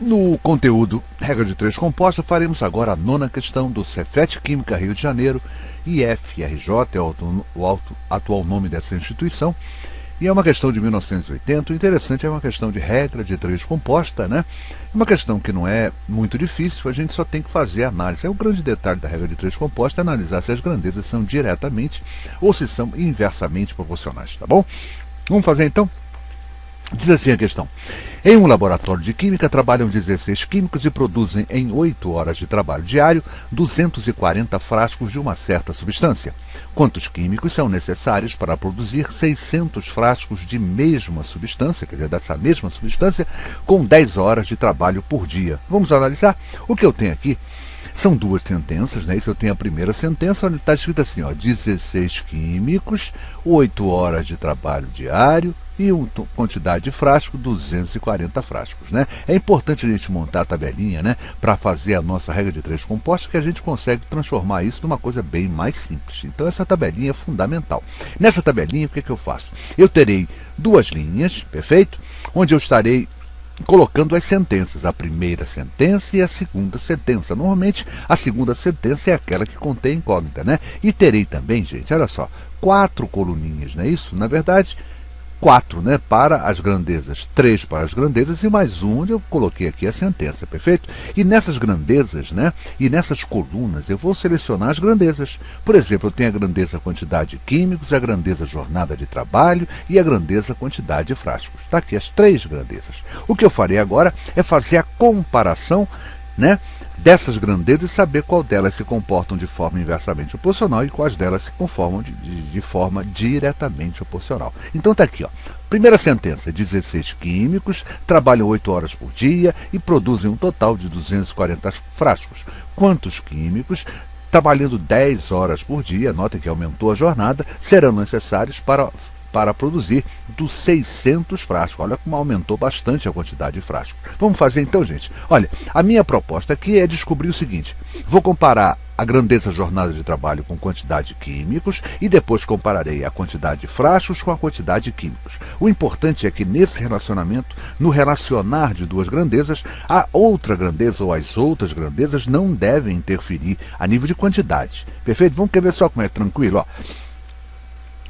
No conteúdo Regra de Três Composta, faremos agora a nona questão do Cefet Química Rio de Janeiro, IFRJ, é o atual nome dessa instituição, e é uma questão de 1980. O interessante é uma questão de regra de três composta, né? Uma questão que não é muito difícil, a gente só tem que fazer a análise. É o grande detalhe da regra de três composta, é analisar se as grandezas são diretamente ou se são inversamente proporcionais, tá bom? Vamos fazer então? Diz assim a questão: em um laboratório de química trabalham 16 químicos e produzem em 8 horas de trabalho diário 240 frascos de uma certa substância. Quantos químicos são necessários para produzir 600 frascos de mesma substância, quer dizer, dessa mesma substância, com 10 horas de trabalho por dia? Vamos analisar. O que eu tenho aqui são duas sentenças, né? Isso eu tenho a primeira sentença, onde está escrito assim, ó, 16 químicos, 8 horas de trabalho diário e uma quantidade de frasco, 240 frascos, né? É importante a gente montar a tabelinha, né, para fazer a nossa regra de três compostos, que a gente consegue transformar isso numa coisa bem mais simples. Então essa tabelinha é fundamental. Nessa tabelinha, o que eu faço? Eu terei duas linhas, perfeito? Onde eu estarei colocando as sentenças, a primeira sentença e a segunda sentença. Normalmente a segunda sentença é aquela que contém incógnita, né? E terei também, gente, olha só, 4 coluninhas, não é isso? Na verdade, 4, né, para as grandezas, 3 para as grandezas e mais um onde eu coloquei aqui a sentença, perfeito? E nessas grandezas, né, e nessas colunas eu vou selecionar as grandezas. Por exemplo, eu tenho a grandeza quantidade de químicos, a grandeza jornada de trabalho e a grandeza quantidade de frascos. Está aqui as 3 grandezas. O que eu farei agora é fazer a comparação, né, dessas grandezas e saber qual delas se comportam de forma inversamente proporcional e quais delas se conformam de forma diretamente proporcional. Então está aqui, ó. Primeira sentença: 16 químicos trabalham 8 horas por dia e produzem um total de 240 frascos. Quantos químicos, trabalhando 10 horas por dia, notem que aumentou a jornada, serão necessários para produzir dos 600 frascos? Olha como aumentou bastante a quantidade de frascos. Vamos fazer então, gente? Olha, a minha proposta aqui é descobrir o seguinte: vou comparar a grandeza jornada de trabalho com quantidade de químicos e depois compararei a quantidade de frascos com a quantidade de químicos. O importante é que nesse relacionamento, no relacionar de duas grandezas, a outra grandeza ou as outras grandezas não devem interferir a nível de quantidade. Perfeito? Vamos ver só como é tranquilo, ó.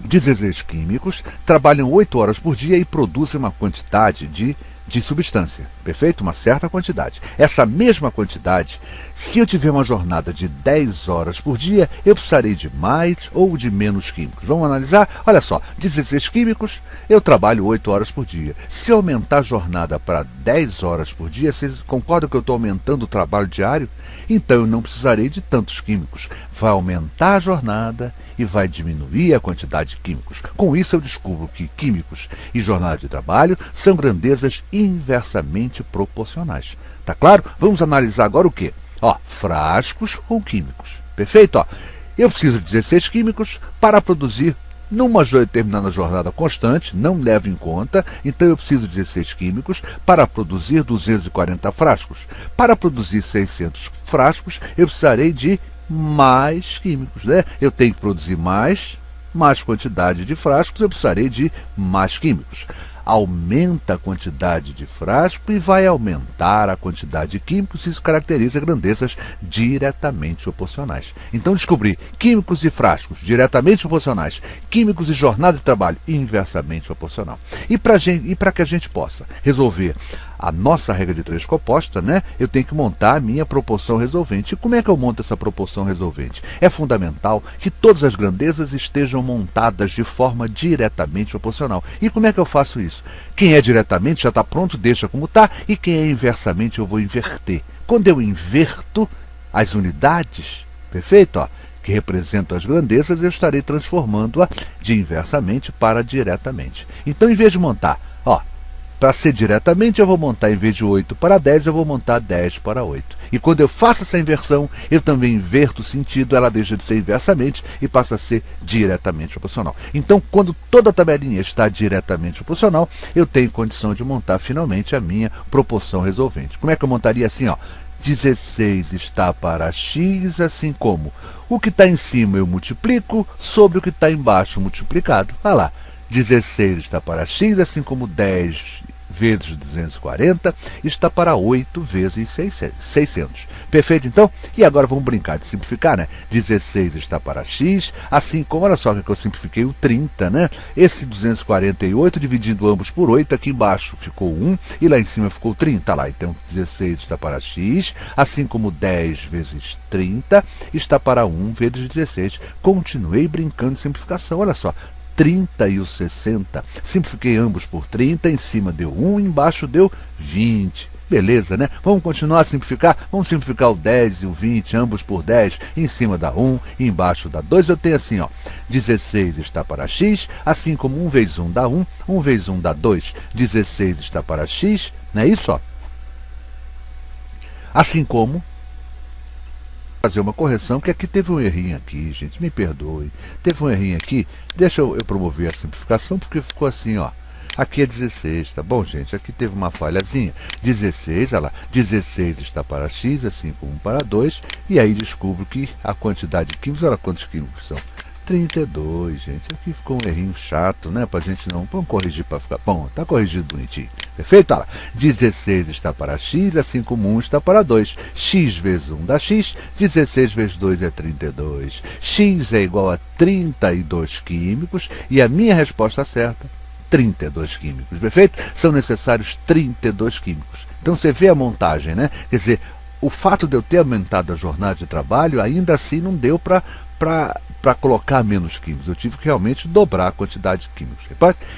16 químicos trabalham 8 horas por dia e produzem uma quantidade de substância, perfeito? Uma certa quantidade. Essa mesma quantidade, se eu tiver uma jornada de 10 horas por dia, eu precisarei de mais ou de menos químicos. Vamos analisar? Olha só, 16 químicos, eu trabalho 8 horas por dia. Se eu aumentar a jornada para 10 horas por dia, vocês concordam que eu estou aumentando o trabalho diário? Então eu não precisarei de tantos químicos. Vai aumentar a jornada e vai diminuir a quantidade de químicos. Com isso eu descubro que químicos e jornada de trabalho são grandezas inversamente proporcionais. Tá claro? Vamos analisar agora o quê? Ó, frascos com químicos. Perfeito? Ó, eu preciso de 16 químicos para produzir numa determinada jornada constante, não levo em conta, então eu preciso de 16 químicos para produzir 240 frascos. Para produzir 600 frascos, eu precisarei de mais químicos, né? Eu tenho que produzir mais quantidade de frascos, eu precisarei de mais químicos. Aumenta a quantidade de frasco e vai aumentar a quantidade de químicos, isso caracteriza grandezas diretamente proporcionais. Então descobri químicos e frascos diretamente proporcionais, químicos e jornada de trabalho inversamente proporcional. E para que a gente possa resolver a nossa regra de três composta, né, eu tenho que montar a minha proporção resolvente. E como é que eu monto essa proporção resolvente? É fundamental que todas as grandezas estejam montadas de forma diretamente proporcional. E como é que eu faço isso? Quem é diretamente já está pronto, deixa como está, e quem é inversamente eu vou inverter. Quando eu inverto as unidades, perfeito? Ó, que representam as grandezas, eu estarei transformando-a de inversamente para diretamente. Então, em vez de montar, ó, para ser diretamente, eu vou montar, em vez de 8 para 10, eu vou montar 10 para 8. E quando eu faço essa inversão, eu também inverto o sentido, ela deixa de ser inversamente e passa a ser diretamente proporcional. Então, quando toda a tabelinha está diretamente proporcional, eu tenho condição de montar finalmente a minha proporção resolvente. Como é que eu montaria assim, ó? 16 está para x, assim como o que está em cima eu multiplico sobre o que está embaixo multiplicado. Olha lá, 16 está para x, assim como 10 vezes 240 está para 8 vezes 600. Perfeito, então? E agora vamos brincar de simplificar, né? 16 está para x, assim como, olha só que eu simplifiquei o 30, né? Esse 248, dividindo ambos por 8, aqui embaixo ficou 1 e lá em cima ficou 30. Lá, então 16 está para x, assim como 10 vezes 30 está para 1 vezes 16. Continuei brincando de simplificação, olha só. 30 e o 60. Simplifiquei ambos por 30, em cima deu 1, embaixo deu 20. Beleza, né? Vamos continuar a simplificar? Vamos simplificar o 10 e o 20, ambos por 10, em cima dá 1, embaixo dá 2. Eu tenho assim, ó, 16 está para x, assim como 1 vezes 1 dá 1, 1 vezes 1 dá 2, 16 está para x, não é isso, ó? Assim como fazer uma correção, que aqui teve um errinho aqui, gente, me perdoe. Teve um errinho aqui, deixa eu promover a simplificação, porque ficou assim, ó. Aqui é 16, tá bom, gente? Aqui teve uma falhazinha. 16, olha lá, 16 está para x, assim como para 2, e aí descubro que a quantidade de químicos, olha quantos químicos são. 32, gente. Aqui ficou um errinho chato, né? Pra gente não. Vamos corrigir para ficar bom. Tá corrigido bonitinho. Perfeito? Olha lá. 16 está para x, assim como 1 está para 2. X vezes 1 dá x. 16 vezes 2 é 32. X é igual a 32 químicos. E a minha resposta certa, 32 químicos. Perfeito? São necessários 32 químicos. Então você vê a montagem, né? Quer dizer, o fato de eu ter aumentado a jornada de trabalho, ainda assim não deu para colocar menos químicos. Eu tive que realmente dobrar a quantidade de químicos.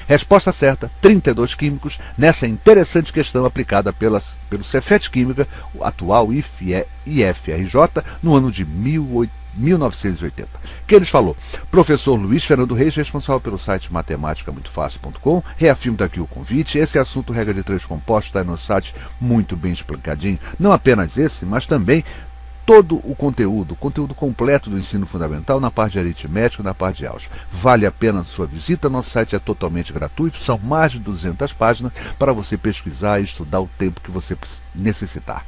Resposta certa, 32 químicos, nessa interessante questão aplicada pelo Cefet Química, o atual IFRJ, no ano de 1980. Que eles falou? Professor Luiz Fernando Reis, responsável pelo site matematica-muito-fácil.com. Reafirmo daqui o convite. Esse assunto, regra de 3 compostos, está no site muito bem explicadinho. Não apenas esse, mas também todo o conteúdo completo do ensino fundamental na parte de aritmética e na parte de álgebra. Vale a pena a sua visita, nosso site é totalmente gratuito, são mais de 200 páginas para você pesquisar e estudar o tempo que você necessitar.